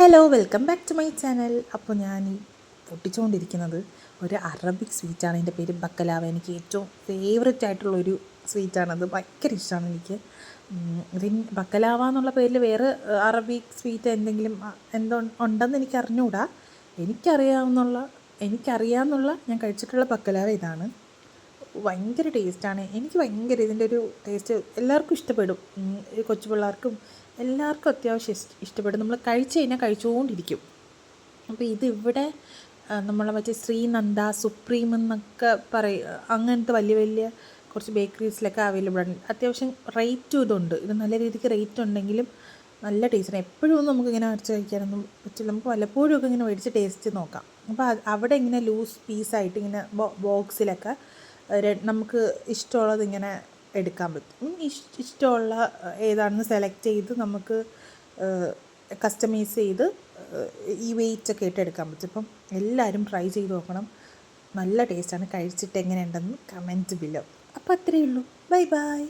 Hello, welcome back to my channel. അപ്പോൾ ഞാൻ ഈ പൊട്ടിച്ചുകൊണ്ടിരിക്കുന്നത് ഒരു അറബിക് സ്വീറ്റാണ്. എൻ്റെ പേര് ബക്കലാവ. എനിക്ക് ഏറ്റവും ഫേവററ്റ് ആയിട്ടുള്ളൊരു സ്വീറ്റാണത്. ഭയങ്കര ഇഷ്ടമാണ് എനിക്ക്. ഇതിന് ബക്കലാവ എന്നുള്ള പേരിൽ വേറെ അറബിക് സ്വീറ്റ് എന്തെങ്കിലും എന്തോ ഉണ്ടെന്ന് എനിക്ക് അറിഞ്ഞുകൂടാ. എനിക്കറിയാവുന്നുള്ള ഞാൻ കഴിച്ചിട്ടുള്ള ബക്കലാവ ഇതാണ്. ഭയങ്കര ടേസ്റ്റാണ്. എനിക്ക് ഭയങ്കര ഇതിൻ്റെ ഒരു ടേസ്റ്റ് എല്ലാവർക്കും ഇഷ്ടപ്പെടും. കൊച്ചു പിള്ളേർക്കും എല്ലാവർക്കും അത്യാവശ്യം ഇഷ്ടപ്പെടും. നമ്മൾ കഴിച്ച് കഴിഞ്ഞാൽ കഴിച്ചുകൊണ്ടിരിക്കും. അപ്പോൾ ഇതിവിടെ നമ്മളെ മറ്റേ ശ്രീനന്ദ, സുപ്രീം എന്നൊക്കെ അങ്ങനത്തെ വലിയ വലിയ കുറച്ച് ബേക്കറീസിലൊക്കെ അവൈലബിൾ ആണ്. അത്യാവശ്യം റേറ്റും ഇതുണ്ട്. ഇത് നല്ല രീതിക്ക് റേറ്റ് ഉണ്ടെങ്കിലും നല്ല ടേസ്റ്റാണ്. എപ്പോഴും ഒന്നും നമുക്കിങ്ങനെ അരച്ച് കഴിക്കാനൊന്നും പറ്റില്ല. നമുക്ക് വല്ലപ്പോഴും ഒക്കെ ഇങ്ങനെ മേടിച്ച് ടേസ്റ്റ് നോക്കാം. അപ്പോൾ അവിടെ ഇങ്ങനെ ലൂസ് പീസായിട്ട് ഇങ്ങനെ ബോക്സിലൊക്കെ നമുക്ക് ഇഷ്ടമുള്ളത് ഇങ്ങനെ എടുക്കാൻ പറ്റും. ഇഷ്ടമുള്ള ഏതാണെന്ന് സെലക്ട് ചെയ്ത് നമുക്ക് കസ്റ്റമൈസ് ചെയ്ത് ഈ വെയിറ്റൊക്കെ ഇട്ട് എടുക്കാൻ പറ്റും. അപ്പം എല്ലാവരും ട്രൈ ചെയ്ത് നോക്കണം. നല്ല ടേസ്റ്റാണ്. കഴിച്ചിട്ട് എങ്ങനെയുണ്ടെന്ന് കമൻറ്റ് ബിലോ. അപ്പോൾ അത്രയേ ഉള്ളൂ. Bye bye.